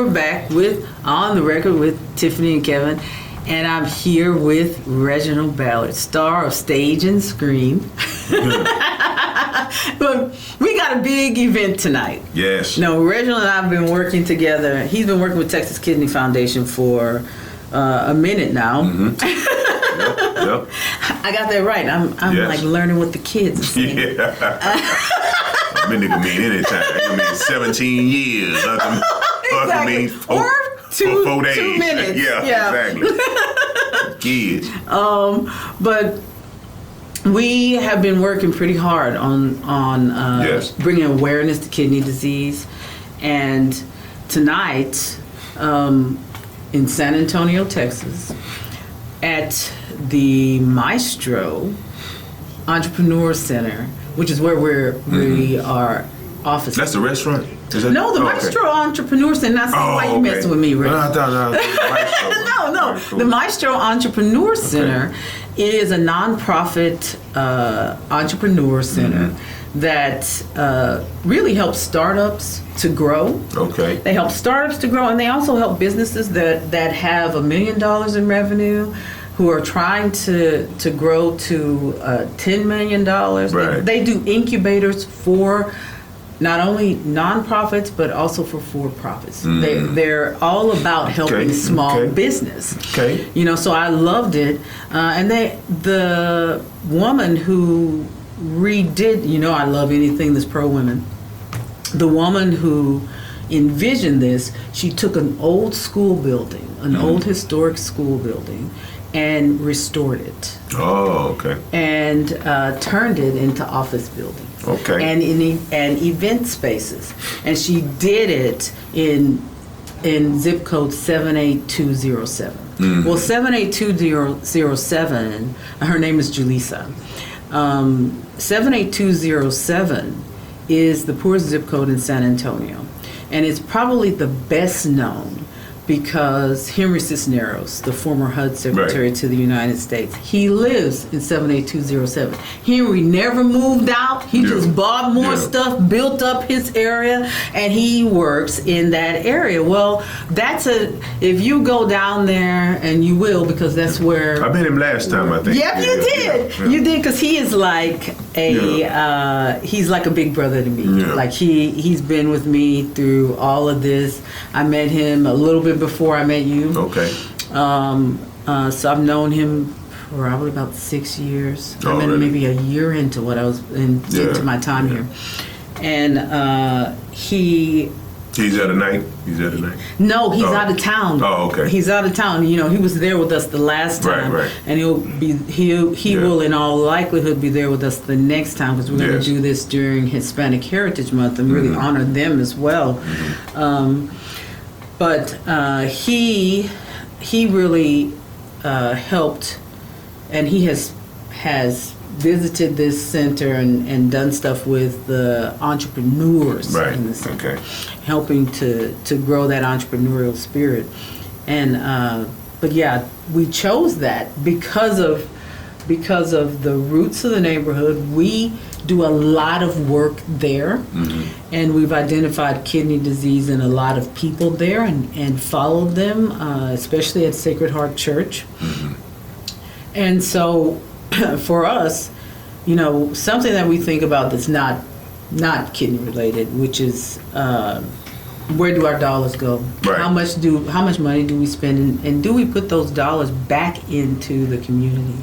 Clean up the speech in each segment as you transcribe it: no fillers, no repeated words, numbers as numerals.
we're back with On the Record with Tiffany and Kevin. And I'm here with Reginald Ballard, star of stage and screen. But we got a big event tonight. Yes. No, Reginald and I have been working together. He's been working with Texas Kidney Foundation for a minute now. Mm-hmm. Yep. I got that right. I'm Yes. like learning what the kids are saying. Yeah. I mean, it can mean anytime. It can mean 17 years. Exactly. Can mean Or 4 days. 2 minutes. Yeah, exactly. Kids. But we have been working pretty hard on Yes. bringing awareness to kidney disease. And tonight, in San Antonio, Texas, at the Maestro Entrepreneur Center, which is where we are office. That's the restaurant? Is that, No, the Maestro Entrepreneur Center. Not saying why you messing with me, Rick. No, I thought No. The Maestro Entrepreneur Center is a nonprofit entrepreneur center that really helps startups to grow. Okay. They help startups to grow, and they also help businesses that have $1 million in revenue, who are trying to grow to $10 million. Right. They do incubators for not only nonprofits, but also for for-profits. They're all about helping small business. Okay. You know, so I loved it. And the woman who redid, you know, I love anything that's pro-women. The woman who envisioned this, she took an old school building, an old historic school building, and restored it. Oh, okay. And turned it into office buildings. Okay. And event spaces. And she did it in zip code 78207. Well, 78207, her name is Julissa. 78207 is the poorest zip code in San Antonio. And it's probably the best known because Henry Cisneros, the former HUD Secretary to the United States, he lives in 78207. Henry never moved out. He just bought more stuff, built up his area, and he works in that area. Well, if you go down there, and you will, because that's where... I met him last time, I think. Yep, you did. Yeah. You did, because he is like he's like a big brother to me. Yeah. Like he's been with me through all of this. I met him a little bit before I met you. Okay. So I've known him probably about 6 years. Oh, I met him really? maybe a year into what I was into my time here. And He's at a night? No, he's out of town. Oh, okay. He's out of town. You know, he was there with us the last time, Right. and he will in all likelihood be there with us the next time, because we're going to do this during Hispanic Heritage Month and really honor them as well. But he really helped, and he has visited this center and done stuff with the entrepreneurs in the center, helping to grow that entrepreneurial spirit. And but yeah, we chose that because of the roots of the neighborhood. We do a lot of work there, and we've identified kidney disease in a lot of people there and followed them, especially at Sacred Heart Church. And so for us, you know, something that we think about that's not kidney related, which is where do our dollars go? Right. How much money do we spend, and do we put those dollars back into the community?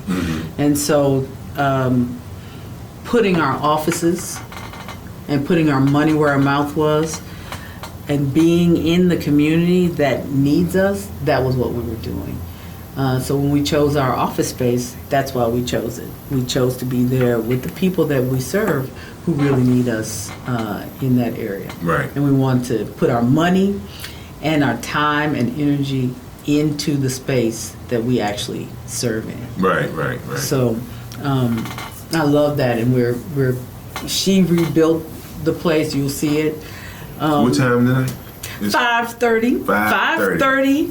And so putting our offices and putting our money where our mouth was and being in the community that needs us, that was what we were doing. So when we chose our office space, that's why we chose it. We chose to be there with the people that we serve who really need us in that area. Right. And we want to put our money and our time and energy into the space that we actually serve in. Right. So I love that, and she rebuilt the place. You'll see it. What time tonight? 5:30. 5:30.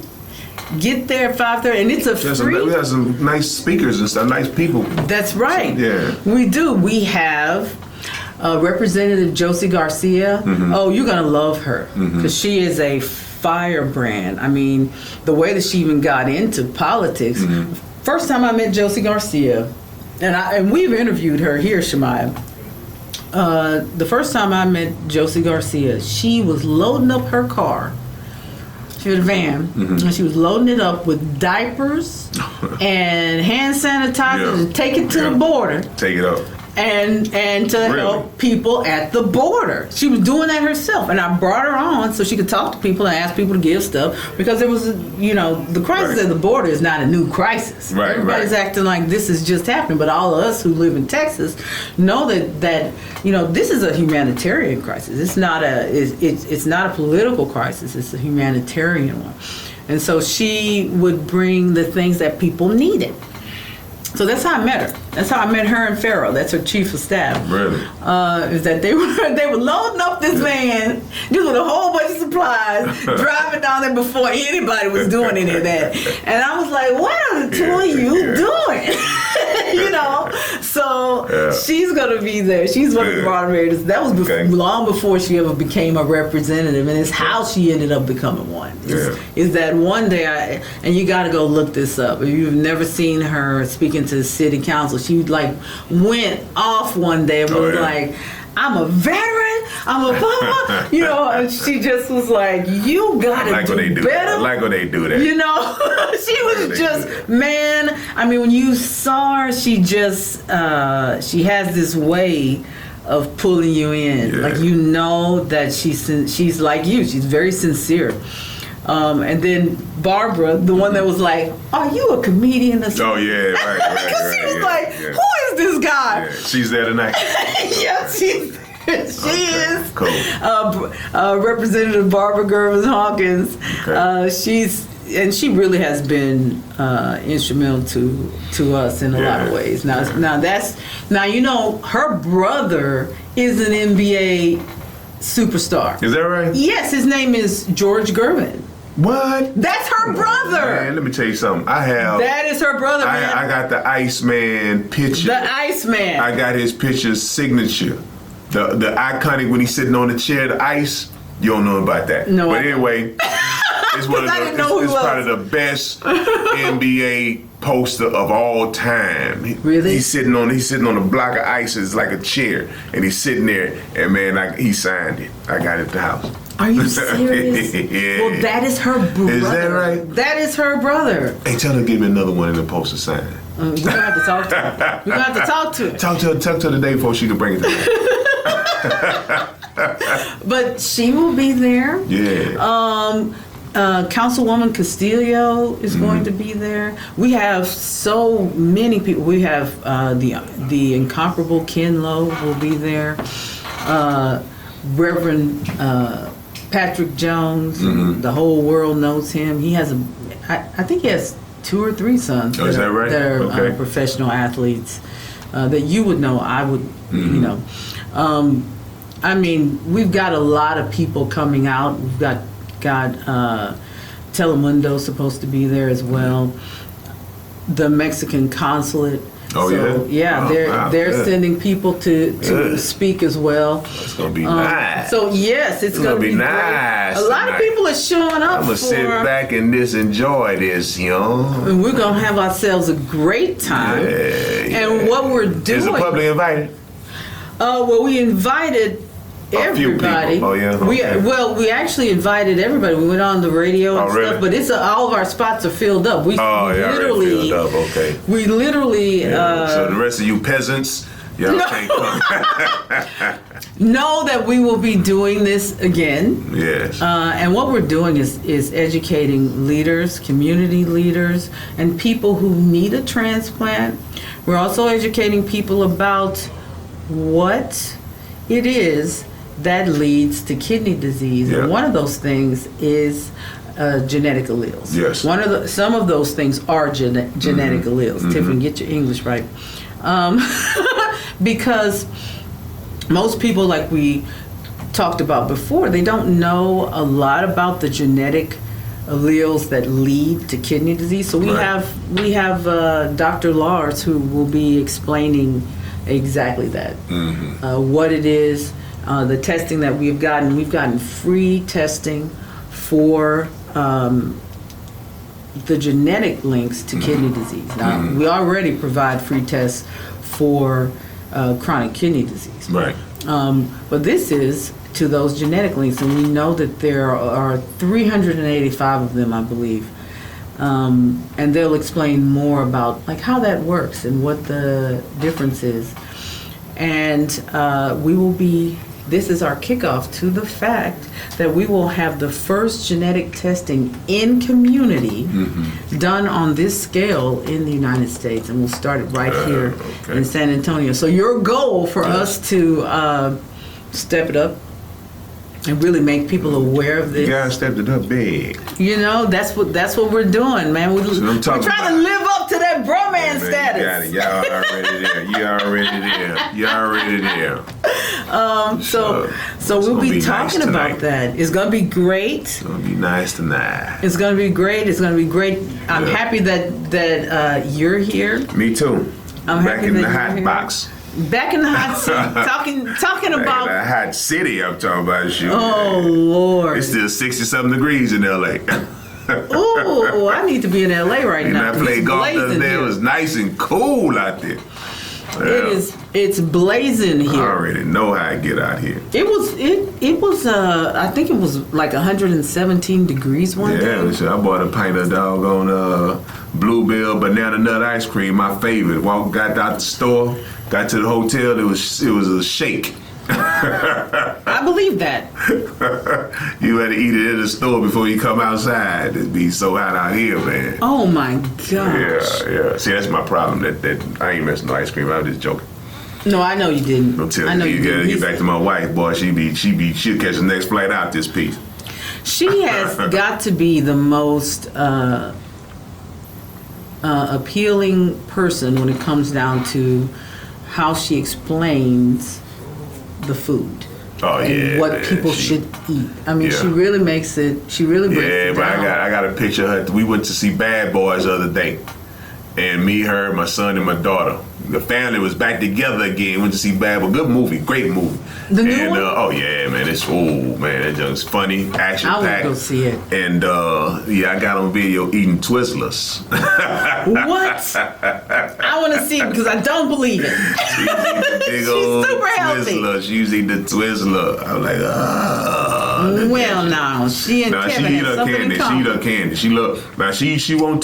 Get there at 5:30, and it's a free. We have some nice speakers and some nice people. That's right. Yeah. We do. We have Representative Josie Garcia. Oh, you're gonna love her because she is a firebrand. I mean, the way that she even got into politics. First time I met Josie Garcia, and we've interviewed her here, Shemaya. The first time I met Josie Garcia, she was loading up her car. She had a van, and she was loading it up with diapers and hand sanitizer to take it to the border. Take it up. And to help people at the border. She was doing that herself, and I brought her on so she could talk to people and ask people to give stuff, because there was, the crisis at the border is not a new crisis. Everybody's acting like this is just happening, but all of us who live in Texas know that this is a humanitarian crisis. It's not a political crisis. It's a humanitarian one, and so she would bring the things that people needed. So that's how I met her. That's how I met her and Pharaoh. That's her chief of staff. Really? Is that they were loading up this van just with a whole bunch of supplies, driving down there before anybody was doing any of that. And I was like, what are the two of you doing? So she's going to be there. She's one of the moderators. That was long before she ever became a representative, and it's how she ended up becoming one. Is that one day, and you got to go look this up. If you've never seen her speaking to the city council, she went off one day and was like, I'm a veteran, I'm a blah, and she just was like, you gotta do better. I like when they do that. She was just, man, I mean, when you saw her, she just, she has this way of pulling you in. Yeah. Like, that she's like you, she's very sincere. And then Barbara, the one that was like, are you a comedian or something? Oh, yeah, right. Because she was like, who is this guy? Yeah. She's there tonight. Yeah, she is. Cool. Representative Barbara Gervais-Hawkins. Okay. She really has been instrumental to us in a lot of ways. Now her brother is an NBA superstar. Is that right? Yes, his name is George Gervin. What? That's her brother. Man, let me tell you something. That is her brother, man. I got the Iceman picture. The Iceman. I got his picture signature. The iconic when he's sitting on the chair, the ice. You don't know about that. No. But anyway, it's probably the best NBA poster of all time. Really? He's sitting on a block of ice. It's like a chair, and he's sitting there. And man, he signed it. I got it at the house. Are you serious? Yeah. Well, that is her brother. Is that right? That is her brother. Hey, tell her to give me another one in the poster sign. We're gonna have to talk to her. We're gonna have to talk to her. Talk to her the day before she can bring it to me. But she will be there. Yeah. Councilwoman Castillo is going to be there. We have so many people. We have the incomparable Ken Lowe will be there. Reverend Patrick Jones. The whole world knows him. He has I think he has 2 or 3 sons. Is that right? That are professional athletes that you would know. I would, I mean, we've got a lot of people coming out. We've got Telemundo supposed to be there as well. The Mexican consulate. Oh, they're sending people to speak as well. It's gonna be nice. So yes, it's gonna be nice. Great. A lot of people are showing up. I'm gonna sit back and enjoy this, And we're gonna have ourselves a great time. And what we're doing. Is the public invited? Well, we invited everybody. Oh yeah. Okay. We actually invited everybody. We went on the radio and stuff, but all of our spots are filled up. We literally filled up. Okay. We literally. So the rest of you peasants, y'all can't come. Know that we will be doing this again. Yes. And what we're doing is educating leaders, community leaders, and people who need a transplant. We're also educating people about what it is that leads to kidney disease. And one of those things is genetic alleles. Yes. Some of those things are genetic alleles. Tiffany, get your English right. Because most people, like we talked about before, they don't know a lot about the genetic alleles that lead to kidney disease. So we have Dr. Lars who will be explaining exactly that, what it is, the testing that we've gotten. We've gotten free testing for the genetic links to kidney disease. Now, we already provide free tests for chronic kidney disease. Right. But this is to those genetic links, and we know that there are 385 of them, I believe. And they'll explain more about like how that works and what the difference is. And this is our kickoff to the fact that we will have the first genetic testing in community done on this scale in the United States. And we'll start it right here in San Antonio. So your goal for us to step it up and really make people aware of this. You guys stepped it up big. You know, that's what we're doing, man. We're trying to live up to that bromance status. Y'all already there. You already there. So we'll be talking about that. It's gonna be great. It's gonna be nice tonight. It's gonna be great. I'm happy that you're here. Me too. I'm back happy in that the you're hot here. box. Back in the hot seat, talking about the hot city. I'm talking about you. Oh Lord! It's still 60-something degrees in LA. Oh, I need to be in LA right now. I played golf the other day. It was nice and cool out there. Yeah. It's blazing here. I already know how I get out here. It was I think it was like 117 degrees one day. Yeah, I bought a pint of doggone Bluebell banana nut ice cream, my favorite. Got out the store, got to the hotel, it was a shake. I believe that. You had to eat it in the store before you come outside. It'd be so hot out here, man. Oh my gosh. Yeah. See, that's my problem. That I ain't messing with ice cream. I was just joking. No, I know you didn't. I'm telling you gotta get back to my wife, boy. She'll catch the next flight out this piece. She has got to be the most appealing person when it comes down to how she explains the food. Oh and what people should eat. I mean, she really makes it. She really breaks it down. But I got a picture of her. We went to see Bad Boys the other day, and me, her, my son, and my daughter. The family was back together again. Went to see Bad Boys. Good movie, great movie. The new one? Oh yeah, man. That jung's funny, action packed. I will go see it. And I got on video eating Twizzlers. What? I want to see it because I don't believe it. She's super healthy. She's eating the Twizzler. I'm like, well, now she and Kevin she eat have her something candy. in common. She eat her candy. She won't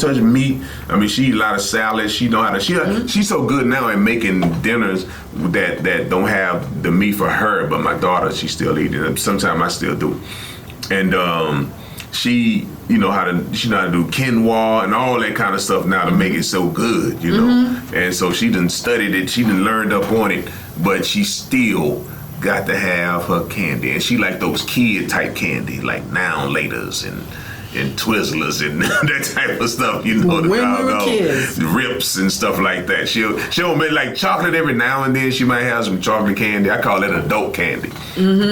touch meat. I mean, she eat a lot of salad. She know how to. She's so good now at making dinners that don't have the meat for her. But my daughter, she still eat it. Sometimes I still do. And she know how to do quinoa and all that kind of stuff now to make it so good. You know. And so she done studied it. She done learned up on it. But she still got to have her candy, and she like those kid type candy, like Now and Laters and Twizzlers and that type of stuff. You know, the Rips and stuff like that. She'll make like chocolate every now and then. She might have some chocolate candy. I call it adult candy,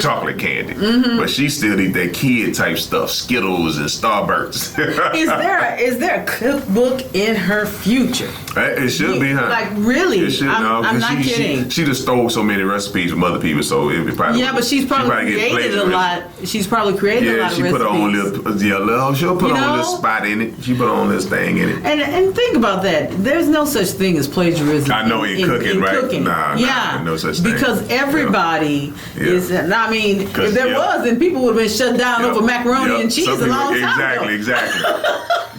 chocolate candy. But she still eat that kid type stuff, Skittles and Starbursts. Is there a cookbook in her future? It should be, huh? Like really? It should, I'm not kidding. She just stole so many recipes from other people, so it probably but she's probably created a lot. She's probably created a lot of recipes. Put her own little. She'll put on this spot in it. She put on this thing in it. And think about that. There's no such thing as plagiarism. I know in cooking, right? Cooking. Nah, no such thing. Because everybody is. I mean, if there was, then people would have been shut down over macaroni and cheese a long time ago. Exactly.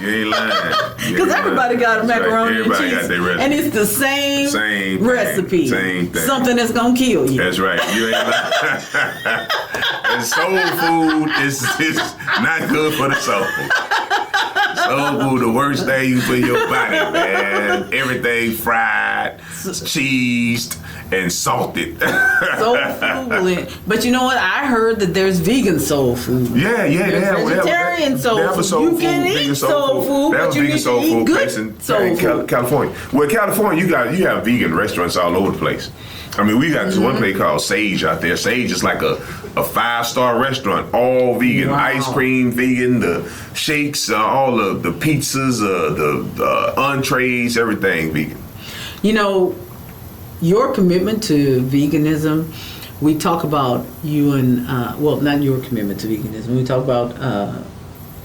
You ain't lying. Because everybody got a macaroni and cheese, got their recipe. and it's the same recipe. Same thing. Something that's gonna kill you. That's right. You ain't lying. And soul food is not good for the soul. Soul food, the worst thing for your body, man. Everything fried, cheesed, and salted. Soul food. But you know what? I heard that there's vegan soul food. Yeah. There's vegetarian soul food. You can eat soul food, but you need to eat good soul food. California. Well, California, you have vegan restaurants all over the place. I mean, we got this one place called Sage out there. Sage is like a 5-star restaurant, all vegan. Wow. Ice cream vegan, the shakes, all of the pizzas, the entrees, everything vegan. You know, your commitment to veganism we talk about you and not your commitment to veganism. We talk about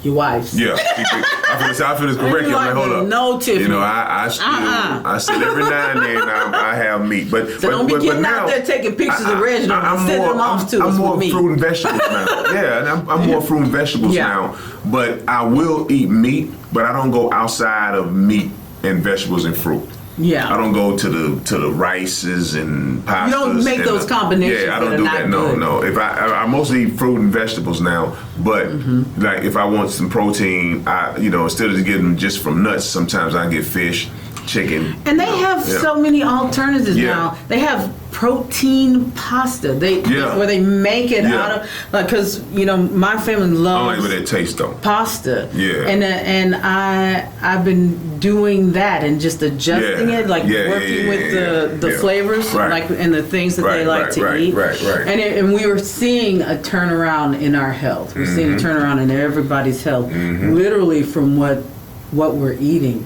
your wife's. Yeah, I feel it's correct. I'm like, hold up. No, Tiffany. You know, I still every now and then I have meat, but so don't be getting out there taking pictures of Reginald and sending them off to us I'm more with fruit and vegetables now. Yeah, and I'm more fruit and vegetables now. But I will eat meat, but I don't go outside of meat and vegetables and fruit. Yeah, I don't go to the rices and pastas. You don't make those combinations. Yeah, I don't do that. No. If I mostly eat fruit and vegetables now, but like if I want some protein, instead of getting just from nuts, sometimes I get fish, chicken. And they have so many alternatives now. They have protein pasta. Where they make it out of because my family loves. I don't like what it tastes though. Pasta. Yeah. And I've been doing that and just adjusting it, working with the flavors, and the things that they like to eat. Right. And we were seeing a turnaround in our health. We're seeing a turnaround in everybody's health, literally from what we're eating.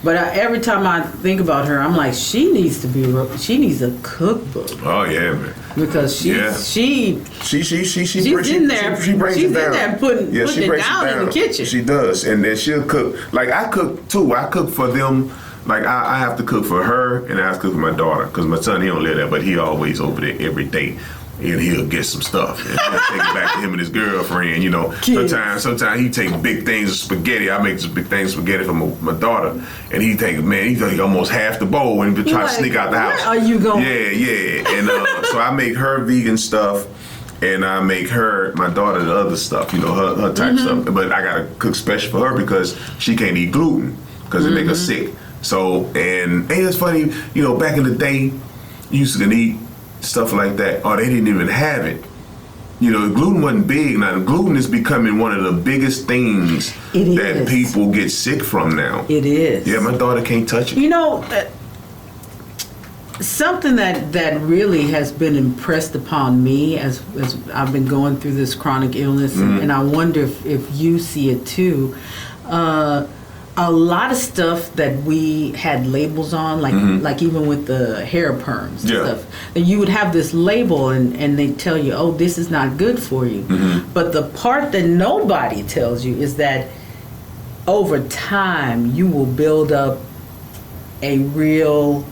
But every time I think about her, I'm like, she needs a cookbook. Oh yeah, man. Because she's in there. She breaks it down. She's in there putting it down in the kitchen. She does, and then she'll cook. Like I cook too. I cook for them. Like I have to cook for her, and I have to cook for my daughter because my son he don't live there, but he always over there every day. And he'll get some stuff and he'll take it back to him and his girlfriend. Sometimes he take big things of spaghetti. I make some big things of spaghetti for my daughter, and he take almost half the bowl and try to sneak out the house. Where are you going? Yeah. And so I make her vegan stuff, and I make my daughter the other stuff. Her type stuff. But I gotta cook special for her because she can't eat gluten because it make her sick. So and it's funny. Back in the day, you used to eat stuff like that, or they didn't even have it. Gluten wasn't big. Now, gluten is becoming one of the biggest things that people get sick from now. It is. Yeah, my daughter can't touch it. Something that really has been impressed upon me as I've been going through this chronic illness, and I wonder if you see it too. A lot of stuff that we had labels on, like even with the hair perms and stuff, and you would have this label and they tell you, oh, this is not good for you. But the part that nobody tells you is that over time you will build up a real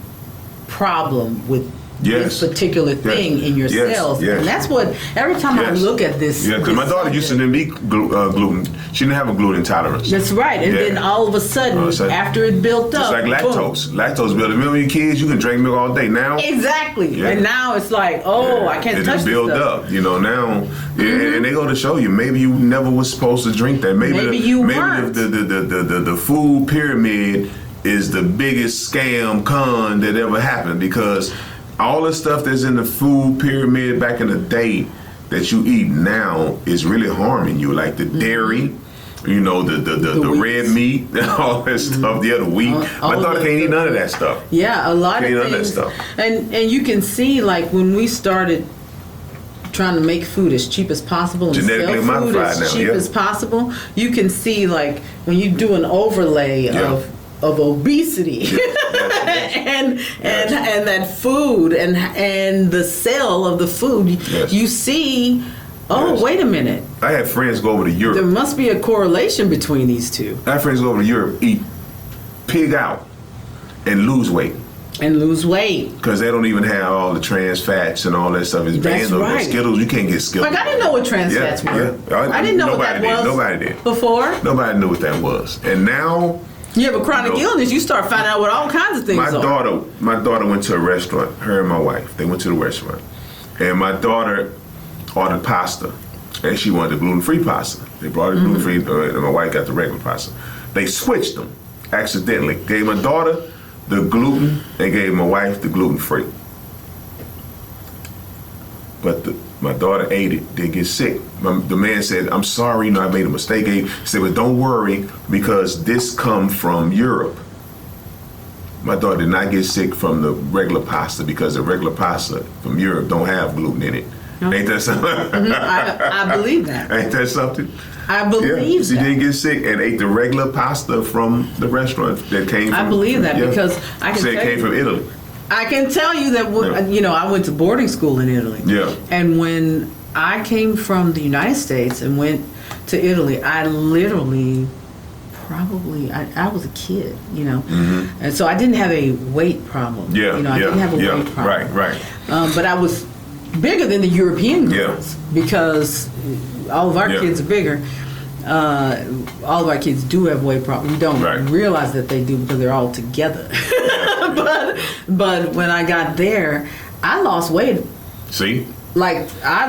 problem with this particular thing in your cells. And that's what, every time I look at this. Yeah, because my daughter used to didn't eat gluten. She didn't have a gluten intolerance. That's right. And then all of a sudden, after it built up. It's like lactose. Boom. Lactose built up. Remember your kids, you can drink milk all day. Now. Exactly. Yeah. And now it's like, I can't touch this build up. Now. And they go to show you, maybe you never was supposed to drink that. Maybe you weren't. The food pyramid is the biggest scam con that ever happened because all the stuff that's in the food pyramid back in the day that you eat now is really harming you, like the dairy, the red meat, all that stuff, the wheat. My daughter can't eat none of that stuff. Yeah, a lot of things. None of that stuff. And you can see, like, when we started trying to make food as cheap as possible and genetically sell food as cheap as possible, you can see, like, when you do an overlay of obesity and that food and the sale of the food, you see, wait a minute. I had friends go over to Europe. There must be a correlation between these two. I had friends go over to Europe, eat pig out, and lose weight. Because they don't even have all the trans fats and all that stuff. It's banned on Skittles. You can't get Skittles. Like, I didn't know what trans fats were. I didn't know what that was. Nobody did. Before? Nobody knew what that was. And now... You have a chronic illness, you start finding out what all kinds of things are. My daughter went to a restaurant, her and my wife. They went to the restaurant. And my daughter ordered pasta. And she wanted the gluten-free pasta. They brought her gluten-free, and my wife got the regular pasta. They switched them accidentally. Gave my daughter the gluten and gave my wife the gluten-free. But my daughter ate it, didn't get sick. The man said, I'm sorry, I made a mistake. He said, but don't worry, because this comes from Europe. My daughter did not get sick from the regular pasta because the regular pasta from Europe don't have gluten in it. Okay. Ain't that something? I believe that. Ain't that something? I believe that. She didn't get sick and ate the regular pasta from the restaurant that came from. I believe that because I can say it came from Italy. I can tell you that I went to boarding school in Italy. Yeah. And when I came from the United States and went to Italy, I literally I was a kid, and so I didn't have a weight problem. Yeah, I didn't have a weight problem. Right. But I was bigger than the European girls because all of our kids are bigger. All of our kids do have weight problems. We don't realize that they do because they're all together. but when I got there, I lost weight. See? Like I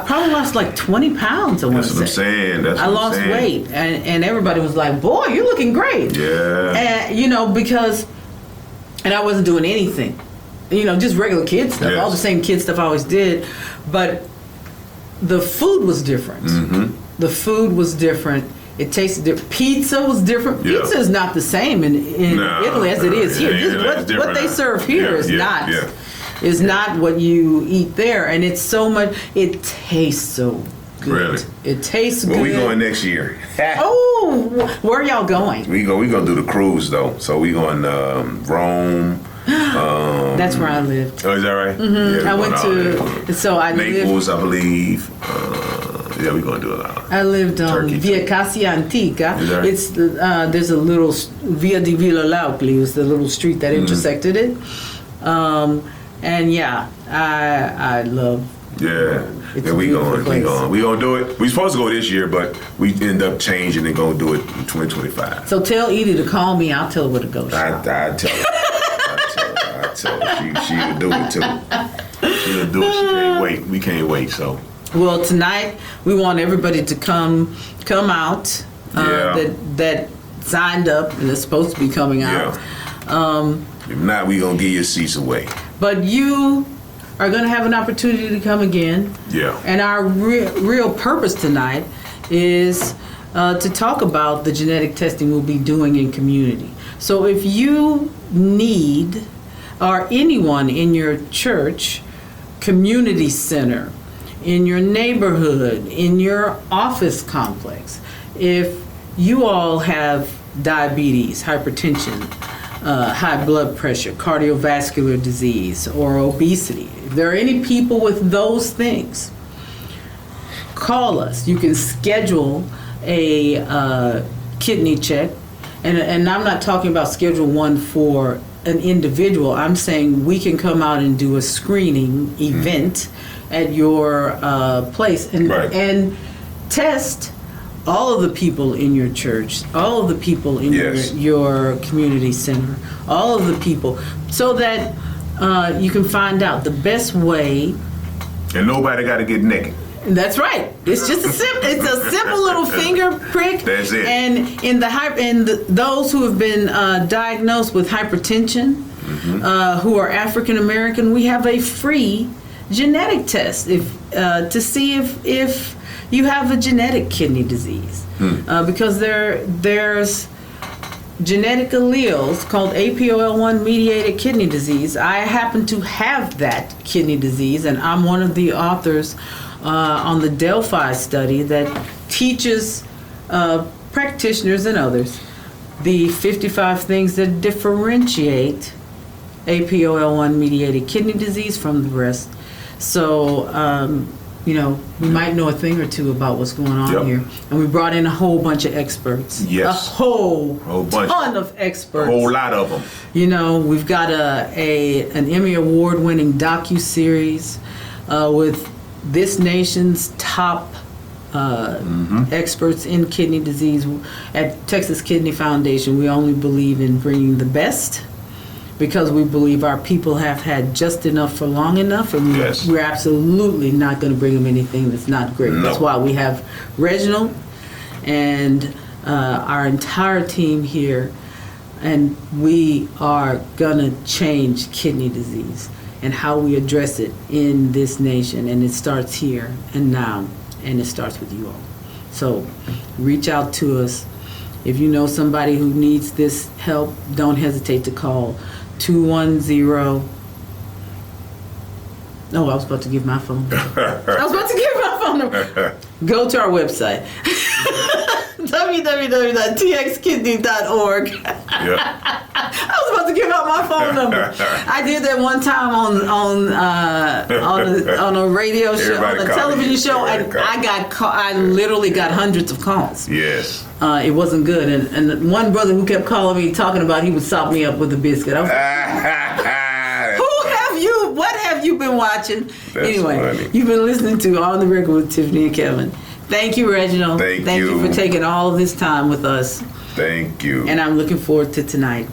probably lost like 20 pounds. That's what I'm saying. I lost weight, and everybody was like, "Boy, you're looking great." Yeah. And because I wasn't doing anything, just regular kid stuff, all the same kid stuff I always did, but the food was different. Mm-hmm. The food was different. It tasted different. Pizza was different. Yeah. Pizza is not the same in Italy as it is here. What they serve here is not. Yeah. Is not what you eat there, and it's so much. It tastes so good. Really? It tastes good. Well, we going next year. Oh, where are y'all going? We gonna do the cruise though. So we going Rome. That's where I lived. Oh, is that right? Mm-hmm. Yeah, I went to Naples, I believe. Yeah, we're gonna do a lot. I lived on Via Casa Antica. It's there's a little Via di Villa Laupli was the little street that intersected it. And I love. Yeah, we gonna do it. We supposed to go this year, but we end up changing and gonna do it in 2025. So tell Edie to call me. I'll tell her where to go. I tell her. She will do it too. She'll do it. She can't wait. We can't wait. So. Well, tonight we want everybody to come out. That signed up and is supposed to be coming out. Yeah. If not, we gonna give your seats away. But you are going to have an opportunity to come again. Yeah. And our real purpose tonight is to talk about the genetic testing we'll be doing in community. So if you need, or anyone in your church, community center, in your neighborhood, in your office complex, if you all have diabetes, hypertension, high blood pressure, cardiovascular disease, or obesity. If there are any people with those things, call us. You can schedule a kidney check. And I'm not talking about schedule one for an individual. I'm saying we can come out and do a screening event at your place and test all of the people in your church, all of the people in your community center, all of the people, so that you can find out the best way. And nobody got to get naked. That's right. It's just a simple little finger prick. That's it. And those who have been diagnosed with hypertension, who are African American, we have a free genetic test to see if you have a genetic kidney disease, because there's genetic alleles called APOL1 mediated kidney disease. I happen to have that kidney disease, and I'm one of the authors on the Delphi study that teaches practitioners and others the 55 things that differentiate APOL1 mediated kidney disease from the rest. So we might know a thing or two about what's going on here. And we brought in a whole bunch of experts. Yes. A whole ton of experts. A whole lot of them. We've got an Emmy Award-winning docu-series with this nation's top experts in kidney disease. At Texas Kidney Foundation, we only believe in bringing the best, because we believe our people have had just enough for long enough, and we're absolutely not going to bring them anything that's not great. No. That's why we have Reginald and our entire team here, and we are going to change kidney disease and how we address it in this nation. And it starts here and now, and it starts with you all. So reach out to us. If you know somebody who needs this help, don't hesitate to call 210. No, I was about to give my phone number. Go to our website. www.txkidney.org. I was about to to give out my phone number. I did that one time on a radio show, Everybody on a called television you. show, and I literally got hundreds of calls. Yes. It wasn't good, and one brother who kept calling me, talking about he would sop me up with a biscuit. I was like, what have you been watching? Anyway, funny. you've been listening to On the Record with Tiffany and Kevin. Thank you, Reginald. Thank you you. for taking all this time with us. Thank you. And I'm looking forward to tonight.